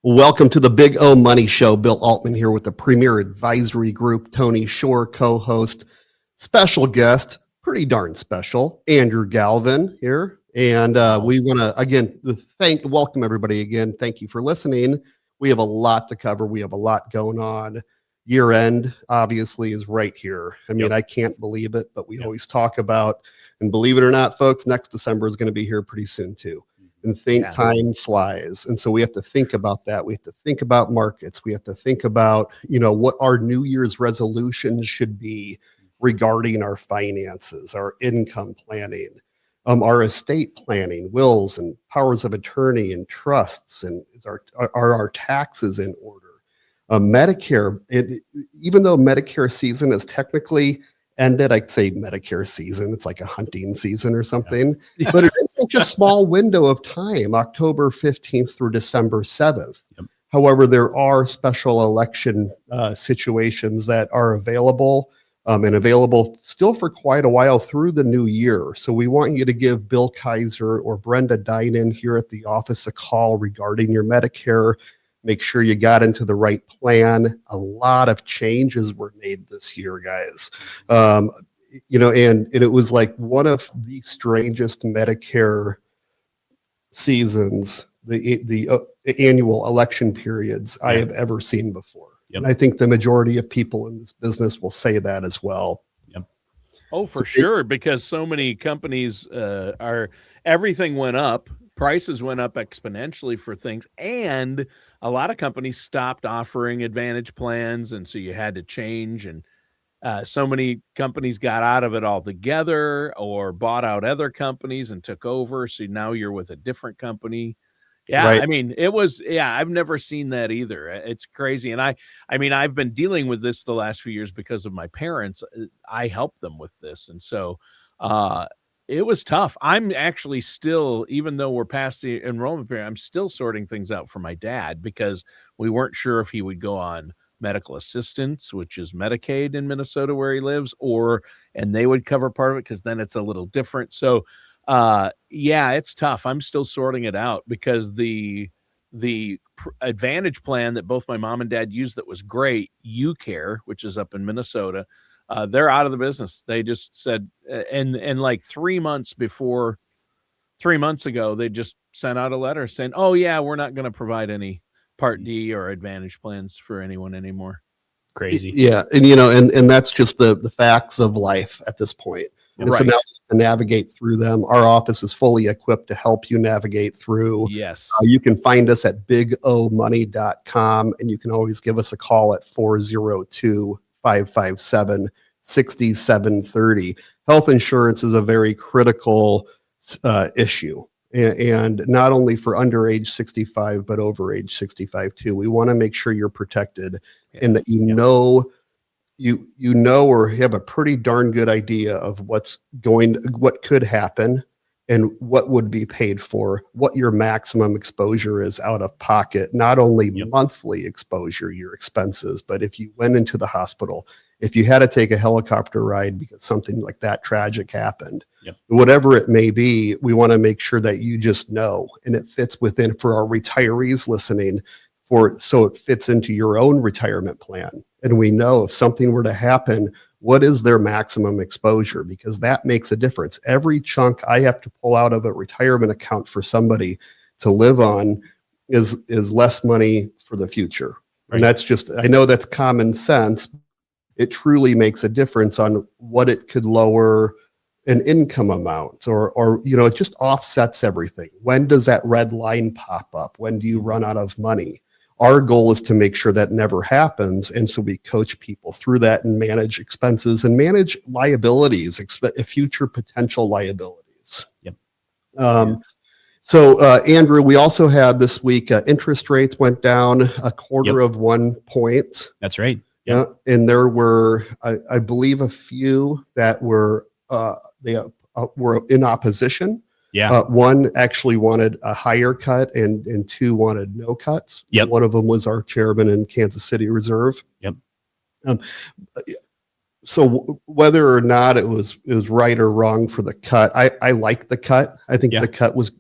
Welcome to the Big O Money Show. Bill Altman here with the Premier Advisory Group. Tony Shore, co-host, special guest, pretty darn special, Andrew Galvin here. And we want to, again, welcome everybody again. Thank you for listening. We have a lot to cover. We have a lot going on. Year end, obviously, is right here. I mean, I can't believe it, but we always talk about, and believe it or not, folks, next December is going to be here pretty soon too. And time flies. And so we have to think about that. We have to think about markets. We have to think about, what our New Year's resolutions should be regarding our finances, our income planning, our estate planning, wills and powers of attorney and trusts, and are our taxes in order? Medicare, even though Medicare season is technically ended, I'd say Medicare season, it's like a hunting season or something, but it is such a small window of time, October 15th through December 7th. However, there are special election situations that are available and available still for quite a while through the new year. So we want you to give Bill Kaiser or Brenda Dinan here at the office a call regarding your Medicare. Make sure you got into the right plan. A lot of changes were made this year, guys. And it was like one of the strangest Medicare seasons, the annual election periods I have ever seen before. And I think the majority of people in this business will say that as well. Oh, for sure, because so many companies everything went up. Prices went up exponentially for things, and a lot of companies stopped offering advantage plans, and so you had to change, and so many companies got out of it altogether or bought out other companies and took over, so now you're with a different company. Right. I mean, I've never seen that either. It's crazy, and I've been dealing with this the last few years because of my parents. I helped them with this, and so it was tough. I'm actually still, even though we're past the enrollment period, I'm still sorting things out for my dad because we weren't sure if he would go on medical assistance, which is Medicaid in Minnesota where he lives, and they would cover part of it because then it's a little different. So, it's tough. I'm still sorting it out because the advantage plan that both my mom and dad used that was great, UCare, which is up in Minnesota, they're out of the business. They just said, and like 3 months ago, they just sent out a letter saying, "Oh yeah, we're not going to provide any Part D or Advantage plans for anyone anymore." Crazy. Yeah, and that's just the facts of life at this point. And so now to navigate through them, our office is fully equipped to help you navigate through. Yes. You can find us at bigomoney.com, and you can always give us a call at 402-557-6730. Health insurance is a very critical issue, and not only for under age 65, but over age 65 too. We want to make sure you're protected and that you know or have a pretty darn good idea of what could happen and what would be paid for, what your maximum exposure is out of pocket, not only monthly exposure, your expenses, but if you went into the hospital, if you had to take a helicopter ride because something like that tragic happened, whatever it may be, we want to make sure that you just know, and it fits within, for our retirees listening, so it fits into your own retirement plan. And we know if something were to happen, what is their maximum exposure? Because that makes a difference. Every chunk I have to pull out of a retirement account for somebody to live on is less money for the future. Right. And that's just, I know that's common sense. It truly makes a difference on what it could lower an income amount, or it just offsets everything. When does that red line pop up? When do you run out of money? Our goal is to make sure that never happens. And so we coach people through that and manage expenses and manage liabilities, future potential liabilities. So Andrew, we also had this week, interest rates went down a quarter of 1 point. That's right. And there were, I believe, a few that were in opposition. One actually wanted a higher cut, and two wanted no cuts. One of them was our chairman in Kansas City Reserve. So whether or not it was right or wrong for the cut, I like the cut. I think the cut was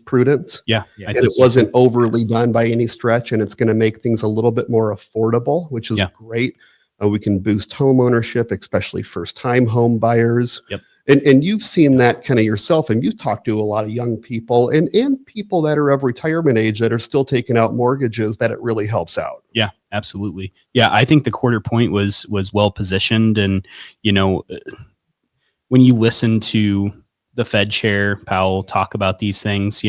prudent. Yeah. And it wasn't overly done by any stretch, and it's going to make things a little bit more affordable, which is great. We can boost home ownership, especially first-time home buyers. Yep. And you've seen that kind of yourself, and you've talked to a lot of young people and people that are of retirement age that are still taking out mortgages, that it really helps out. Yeah, absolutely. Yeah, I think the quarter point was well positioned. And, when you listen to the Fed chair, Powell, talk about these things,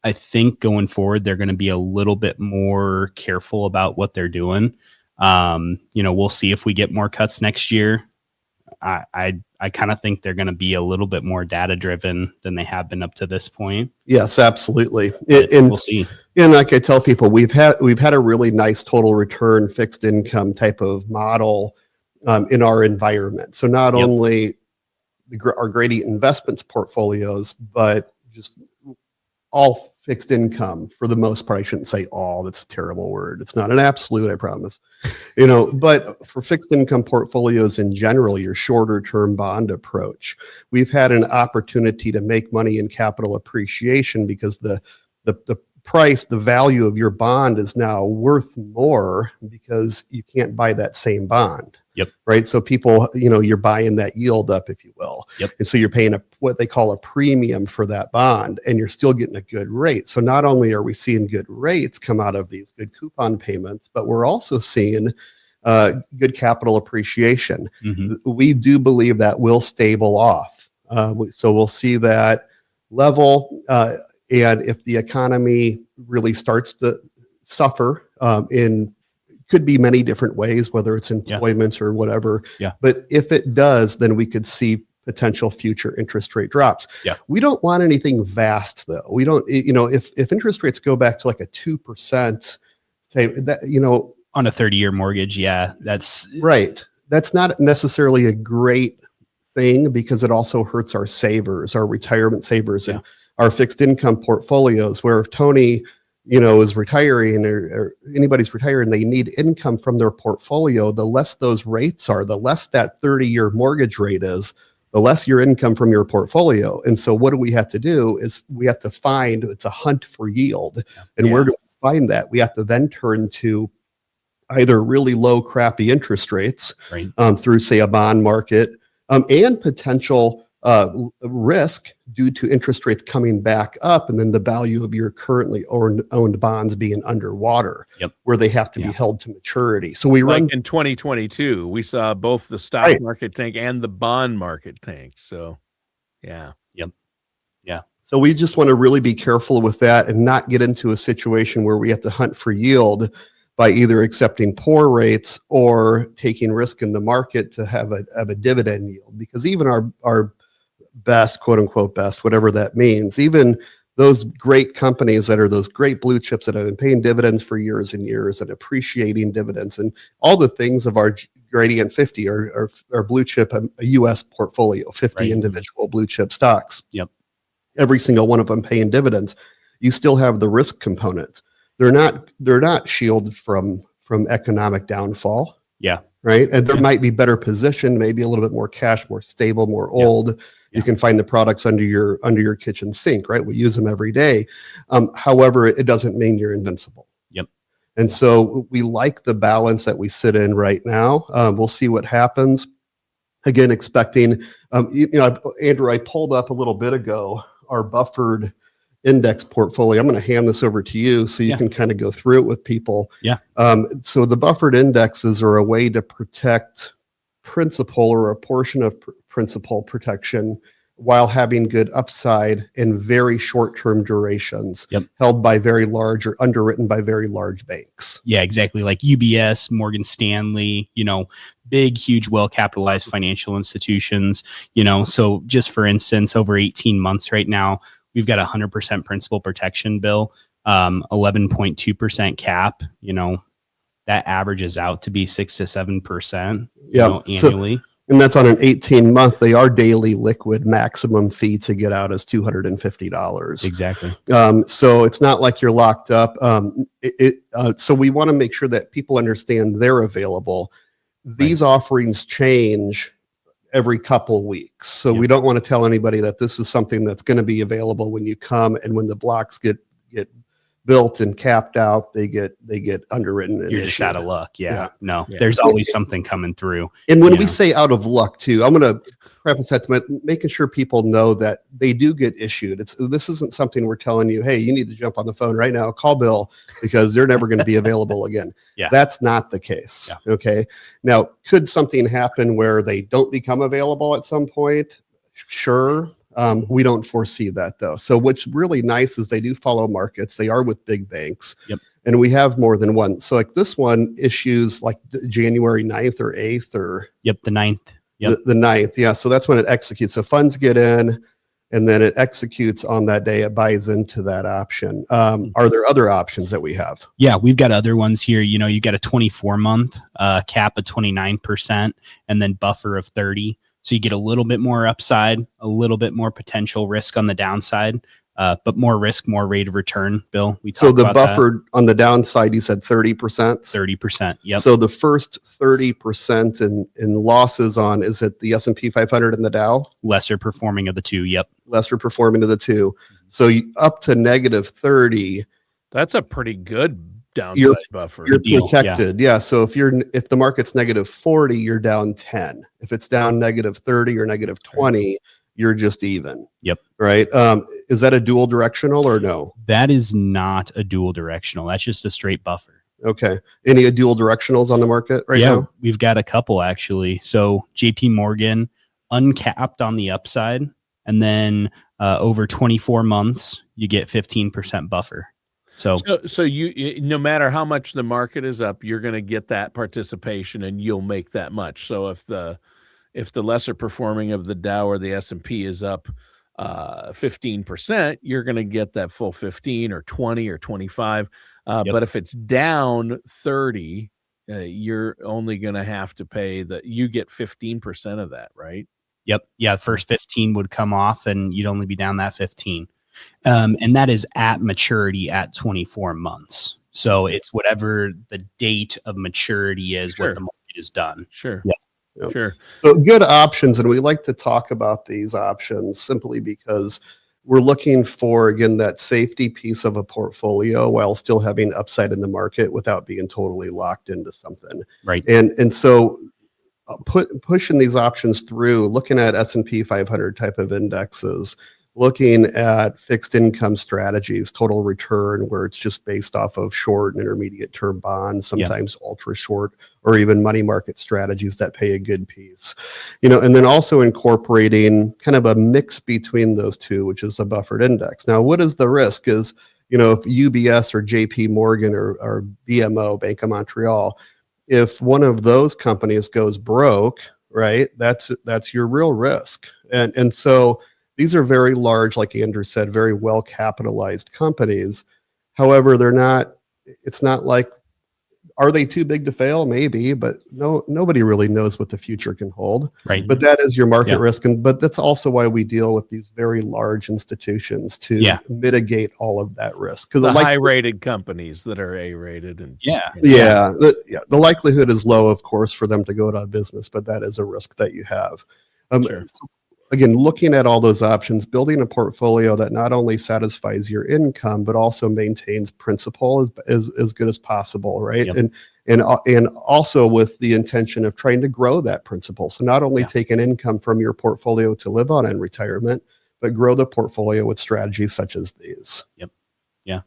I think going forward, they're going to be a little bit more careful about what they're doing. We'll see if we get more cuts next year. I kind of think they're going to be a little bit more data driven than they have been up to this point. Yes, absolutely. And we'll see. And like I tell people, we've had a really nice total return fixed income type of model in our environment. So not only our Gradient Investments portfolios, but just all fixed income for the most part. I shouldn't say all, that's a terrible word. It's not an absolute, I promise. But for fixed income portfolios in general, your shorter term bond approach, we've had an opportunity to make money in capital appreciation because the price, the value of your bond is now worth more because you can't buy that same bond. Yep. Right. So people, you're buying that yield up, if you will. Yep. And so you're paying what they call a premium for that bond, and you're still getting a good rate. So not only are we seeing good rates come out of these good coupon payments, but we're also seeing good capital appreciation. Mm-hmm. We do believe that will stable off. So we'll see that level. And if the economy really starts to suffer could be many different ways, whether it's employment or whatever. Yeah. But if it does, then we could see potential future interest rate drops. Yeah. We don't want anything vast, though. We don't, if interest rates go back to like a 2%, say that, on a 30-year mortgage, that's right. That's not necessarily a great thing because it also hurts our savers, our retirement savers, and our fixed income portfolios, where if Tony is retiring or anybody's retiring, they need income from their portfolio. The less those rates are, the less that 30-year mortgage rate is, the less your income from your portfolio. And so what do we have to do is we have to find, it's a hunt for yield. And where do we find that? We have to then turn to either really low, crappy interest rates through, say, a bond market and potential risk due to interest rates coming back up, and then the value of your currently owned bonds being underwater, where they have to be held to maturity. So we run in 2022, we saw both the stock market tank and the bond market tank. So, So we just want to really be careful with that and not get into a situation where we have to hunt for yield by either accepting poor rates or taking risk in the market to have a dividend yield, because even our best, quote unquote best, whatever that means, even those great companies that are those great blue chips that have been paying dividends for years and years and appreciating dividends and all the things of our Gradient 50 or blue chip, a U.S. portfolio, 50 individual blue chip stocks. Every single one of them paying dividends. You still have the risk component. They're not shielded from economic downfall. Right. And there might be better position, maybe a little bit more cash, more stable, more old. You can find the products under your kitchen sink, right? We use them every day. However, it doesn't mean you're invincible. And so we like the balance that we sit in right now. We'll see what happens. Again, expecting, Andrew, I pulled up a little bit ago our buffered index portfolio. I'm going to hand this over to you so you can kind of go through it with people. So the buffered indexes are a way to protect principal or a portion of principal protection while having good upside in very short-term durations held by very large or underwritten by very large banks. Exactly. Like UBS, Morgan Stanley, big, huge, well-capitalized financial institutions, so just for instance, over 18 months right now, we've got 100% principal protection bill, 11.2% cap, that averages out to be 6 to 7%, annually. And that's on an 18-month. They are daily liquid. Maximum fee to get out is $250. Exactly. So it's not like you're locked up. So we want to make sure that people understand they're available. these offerings change every couple weeks. So we don't want to tell anybody that this is something that's going to be available when you come, and when the blocks get built and capped out, they get underwritten. You're just out of luck. Yeah. No, there's always something coming through. And when we say out of luck too, I'm going to preface that to making sure people know that they do get issued. This isn't something we're telling you, hey, you need to jump on the phone right now, call Bill, because they're never going to be available again. That's not the case. Okay. Now, could something happen where they don't become available at some point? Sure. We don't foresee that though. So what's really nice is they do follow markets. They are with big banks. And we have more than one. So like this one issues like January 9th or 8th or the 9th. The 9th. Yeah. So that's when it executes. So funds get in and then it executes on that day. It buys into that option. Are there other options that we have? Yeah, we've got other ones here. You know, you got a 24-month cap of 29% and then buffer of 30. So you get a little bit more upside, a little bit more potential risk on the downside, but more risk, more rate of return. Bill, so the buffer on the downside, you said 30%? 30%. Yep. So the first 30% in losses on, is it the S&P 500 and the Dow? Lesser performing of the two. Yep. Lesser performing of the two. So up to negative 30. That's a pretty good downside buffer. You're protected. Yeah. So if the market's negative 40, you're down 10. If it's down negative 30 or negative 20, you're just even. Yep. Right. Is that a dual directional or no? That is not a dual directional. That's just a straight buffer. Okay. Any dual directionals on the market right now? We've got a couple actually. So JP Morgan uncapped on the upside, and then over 24 months, you get 15% buffer. So you, no matter how much the market is up, you're going to get that participation and you'll make that much. So if the lesser performing of the Dow or the S&P is up 15%, you're going to get that full 15 or 20 or 25. But if it's down 30, you're only going to have to pay you get 15% of that, right? Yep. Yeah. First 15 would come off and you'd only be down that 15. And that is at maturity at 24 months. So it's whatever the date of maturity is when the market is done. Sure. Yeah. Sure. So good options. And we like to talk about these options simply because we're looking for, again, that safety piece of a portfolio while still having upside in the market without being totally locked into something. Right. And so pushing these options through, looking at S&P 500 type of indexes, looking at fixed income strategies, total return, where it's just based off of short and intermediate term bonds, sometimes ultra short, or even money market strategies that pay a good piece, and then also incorporating kind of a mix between those two, which is a buffered index. Now, what is the risk is, if UBS or JP Morgan or BMO, Bank of Montreal, if one of those companies goes broke, right, that's your real risk. And so these are very large, like Andrew said, very well capitalized companies. However, it's not like, are they too big to fail? Maybe, but nobody really knows what the future can hold. Right. But that is your market risk. But that's also why we deal with these very large institutions to mitigate all of that risk. The high rated companies that are A-rated. The likelihood is low, of course, for them to go out of business, but that is a risk that you have. So again, looking at all those options, building a portfolio that not only satisfies your income, but also maintains principal as good as possible, right? Yep. And also with the intention of trying to grow that principal. So not only take an income from your portfolio to live on in retirement, but grow the portfolio with strategies such as these. Yep. Yeah.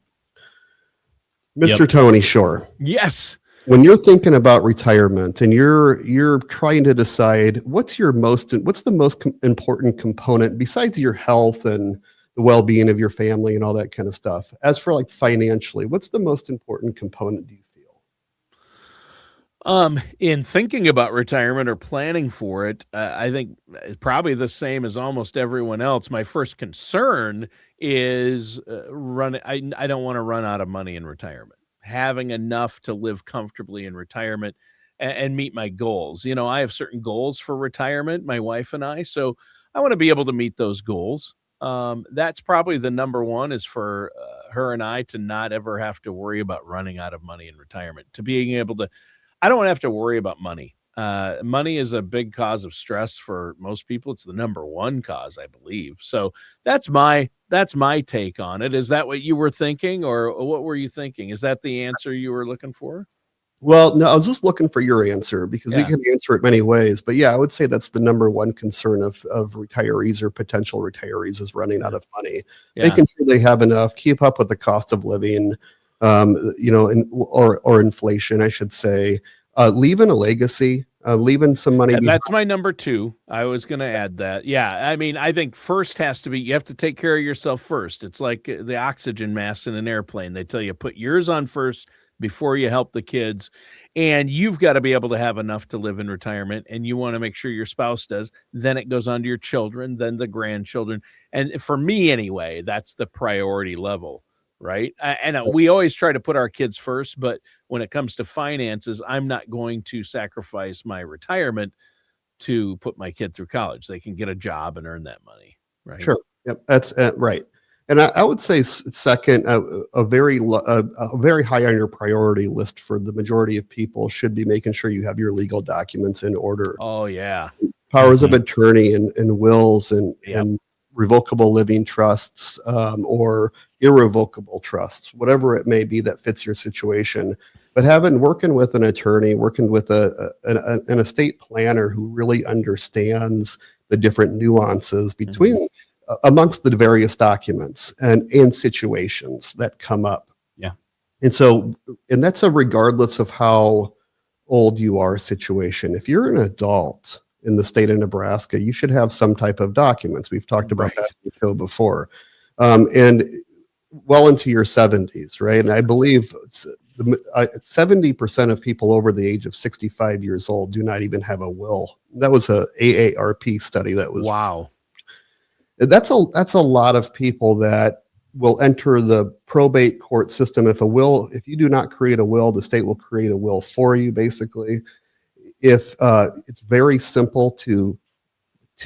Mr. Tony Shore. Yes. When you're thinking about retirement and you're trying to decide what's the most important component besides your health and the well-being of your family and all that kind of stuff, as for like financially, what's the most important component, do you feel? In thinking about retirement or planning for it, I think probably the same as almost everyone else. My first concern is I don't want to run out of money in retirement. Having enough to live comfortably in retirement and meet my goals. I have certain goals for retirement, my wife and I, so I want to be able to meet those goals. That's probably the number one, is for her and I to not ever have to worry about running out of money in retirement, to being able to, I don't want to have to worry about money. Money is a big cause of stress for most people. It's the number one cause, I believe. So that's my take on it. Is that what you were thinking, or what were you thinking? Is that the answer you were looking for? Well, no, I was just looking for your answer because you Yeah. can answer it many ways. But yeah, I would say that's the number one concern of retirees or potential retirees is running out of money. Yeah. Making sure they have enough, keep up with the cost of living, or inflation, I should say. Leaving a legacy, leaving some money behind. That's my number two. I was going to add that. Yeah. I mean, I think first has to be, you have to take care of yourself first. It's like the oxygen mask in an airplane. They tell you put yours on first before you help the kids. And you've got to be able to have enough to live in retirement, and you want to make sure your spouse does. Then it goes on to your children, then the grandchildren. And for me anyway, that's the priority level, right? And we always try to put our kids first, but when it comes to finances, I'm not going to sacrifice my retirement to put my kid through college. They can get a job and earn that money, right? Sure. Yep. That's right. And I would say second, a very high on your priority list for the majority of people should be making sure you have your legal documents in order. Oh yeah. Powers of attorney and wills and revocable living trusts, or irrevocable trusts, whatever it may be that fits your situation. But working with an attorney, working with an estate planner who really understands the different nuances between amongst the various documents and situations that come up. Yeah. And that's a regardless of how old you are situation. If you're an adult in the state of Nebraska, you should have some type of documents. We've talked about that in the show before. And well into your 70s, right? And I believe 70% of people over the age of 65 years old do not even have a will. That was a AARP study that was wow. That's a lot of people that will enter the probate court system. If you do not create a will, the state will create a will for you, basically. If it's very simple to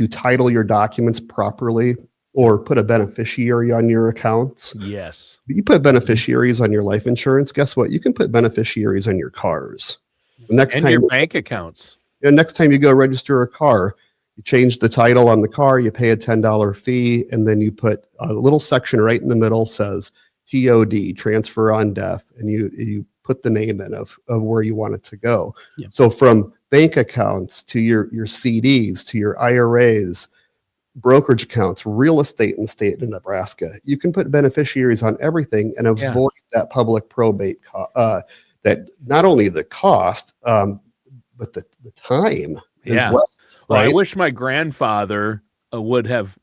title your documents properly or put a beneficiary on your accounts. Yes. You put beneficiaries on your life insurance, guess what? You can put beneficiaries on your cars. Your bank accounts. And next time you go register a car, you change the title on the car, you pay a $10 fee, and then you put a little section right in the middle says TOD, transfer on death, and you put the name in of where you want it to go. Yep. So from bank accounts to your CDs to your IRAs, brokerage accounts, real estate in the state of Nebraska, you can put beneficiaries on everything and avoid that public probate that not only the cost, but the time as well. Well, right? I wish my grandfather would have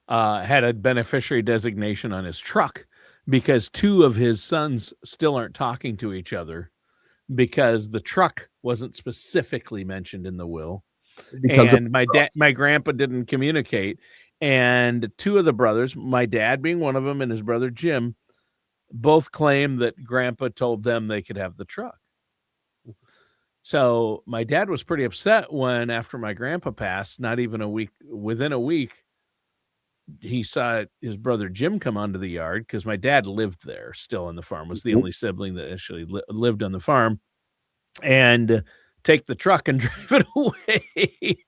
had a beneficiary designation on his truck, because two of his sons still aren't talking to each other because the truck wasn't specifically mentioned in the will. And my grandpa didn't communicate. And two of the brothers, my dad being one of them and his brother Jim, both claim that grandpa told them they could have the truck. So my dad was pretty upset when, after my grandpa passed, within a week, he saw his brother Jim come onto the yard, because my dad lived there still on the farm, was the only sibling that actually lived on the farm, and take the truck and drive it away.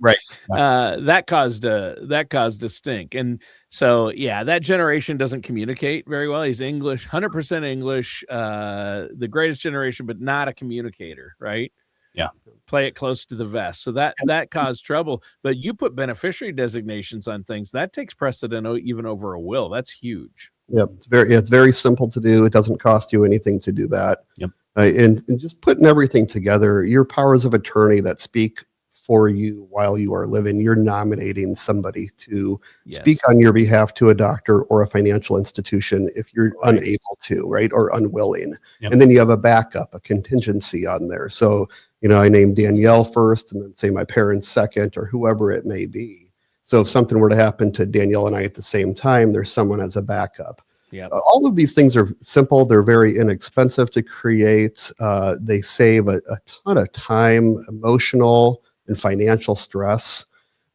Right. That caused a stink. And so, that generation doesn't communicate very well. He's English, 100% English, the greatest generation, but not a communicator, right? Yeah. Play it close to the vest. So that caused trouble. But you put beneficiary designations on things, that takes precedent even over a will. That's huge. Yep. It's very simple to do. It doesn't cost you anything to do that. Yep. And just putting everything together, your powers of attorney that speak for you while you are living, you're nominating somebody to speak on your behalf to a doctor or a financial institution if you're unable to, right, or unwilling. Yep. And then you have a backup, a contingency on there. So, I name Danielle first and then say my parents second, or whoever it may be. So if something were to happen to Danielle and I at the same time, there's someone as a backup. Yeah. All of these things are simple. They're very inexpensive to create. They save a ton of time, emotional and financial stress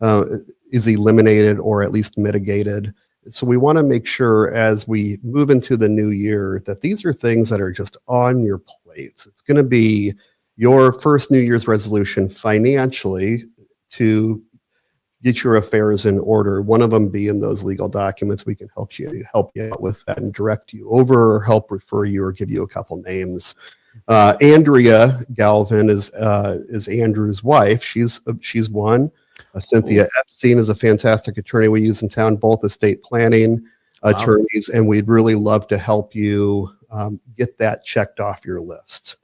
is eliminated or at least mitigated. So we want to make sure as we move into the new year that these are things that are just on your plates. It's going to be your first New Year's resolution financially to get your affairs in order. One of them being those legal documents. We can help you out with that and direct you over, or help refer you, or give you a couple names. Andrea Galvin is Andrew's wife. She's one. Cynthia Epstein is a fantastic attorney we use in town, both estate planning attorneys, and we'd really love to help you get that checked off your list.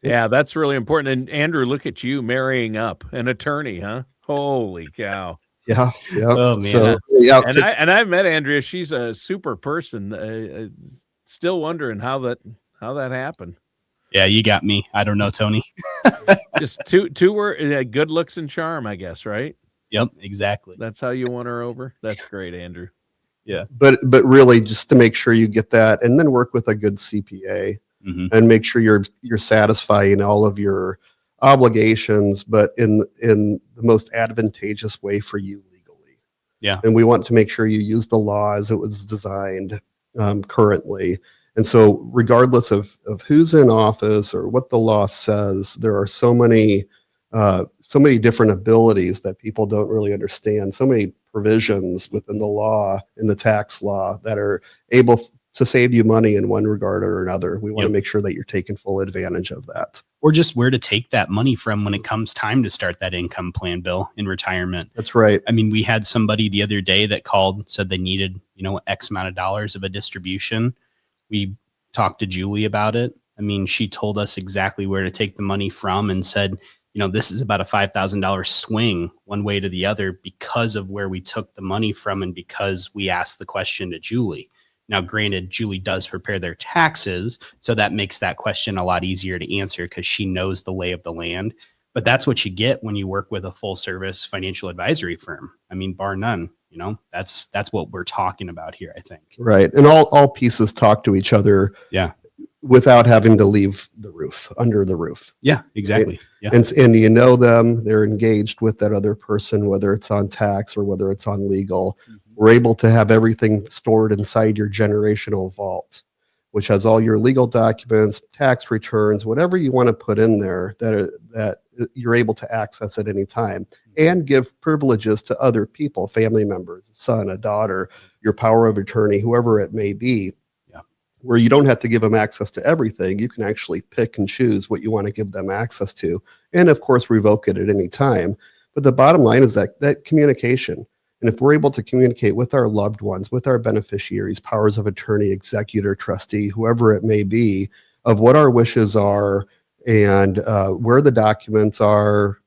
Yeah, that's really important. And Andrew, look at you marrying up an attorney, huh? Holy cow. Yeah. Oh, man. So, And I've met Andrea. She's a super person. Still wondering how that happened. Yeah, you got me. I don't know, Tony. Just two were good looks and charm, I guess, right? Yep, exactly. That's how you won her over. That's great, Andrew. Yeah. But really, just to make sure you get that, and then work with a good CPA and make sure you're satisfying all of your obligations, but in the most advantageous way for you legally. Yeah. And we want to make sure you use the law as it was designed currently. And so regardless of who's in office or what the law says, there are so many different abilities that people don't really understand, so many provisions within the law, in the tax law, that are able to save you money in one regard or another. We want to make sure that you're taking full advantage of that. Or just where to take that money from when it comes time to start that income plan, Bill, in retirement. That's right. I mean, we had somebody the other day that called, said they needed, X amount of dollars of a distribution. We talked to Julie about it. I mean, she told us exactly where to take the money from and said, this is about a $5,000 swing one way to the other because of where we took the money from and because we asked the question to Julie. Now, granted, Julie does prepare their taxes, so that makes that question a lot easier to answer because she knows the lay of the land. But that's what you get when you work with a full service financial advisory firm. I mean, bar none. That's what we're talking about here, I think. Right. And all pieces talk to each other. Yeah. Without having to leave under the roof. Yeah, exactly. Yeah. And them, they're engaged with that other person, whether it's on tax or whether it's on legal. We're able to have everything stored inside your generational vault, which has all your legal documents, tax returns, whatever you want to put in there that you're able to access at any time, and give privileges to other people, family members, a son, a daughter, your power of attorney, whoever it may be. Where you don't have to give them access to everything. You can actually pick and choose what you want to give them access to, and of course revoke it at any time. But the bottom line is that communication. And if we're able to communicate with our loved ones, with our beneficiaries, powers of attorney, executor, trustee, whoever it may be, of what our wishes are and where the documents are,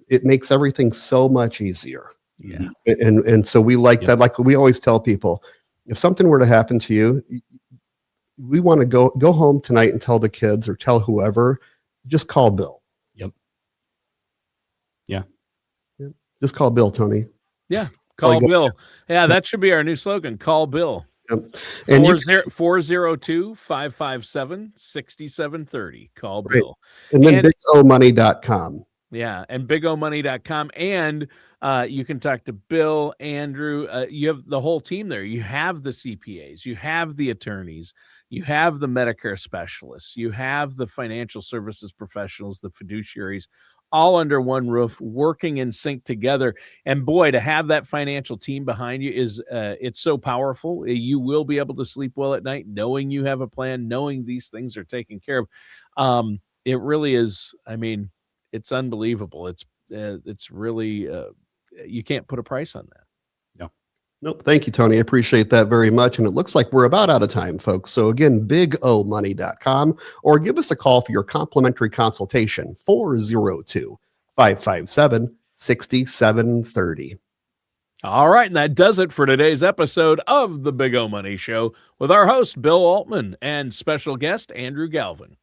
it makes everything so much easier. Yeah. And so we like that. Like we always tell people, if something were to happen to you, we want to go home tonight and tell the kids or tell whoever, just call Bill. Yep. Yeah. Just call Bill, Tony. Yeah. Call Bill. Yeah, that should be our new slogan. Call Bill. Yep. And 402-557-6730. Call Bill. And then bigomoney.com. Yeah, and bigomoney.com. And you can talk to Bill, Andrew. You have the whole team there. You have the CPAs. You have the attorneys. You have the Medicare specialists. You have the financial services professionals, the fiduciaries, all under one roof, working in sync together. And boy, to have that financial team behind you is it's so powerful. You will be able to sleep well at night knowing you have a plan, knowing these things are taken care of. It really is. I mean, it's unbelievable. It's really you can't put a price on that. Nope. Thank you, Tony. I appreciate that very much. And it looks like we're about out of time, folks. So again, bigomoney.com, or give us a call for your complimentary consultation, 402-557-6730. All right. And that does it for today's episode of the Big O Money Show with our host, Bill Altman, and special guest, Andrew Galvin.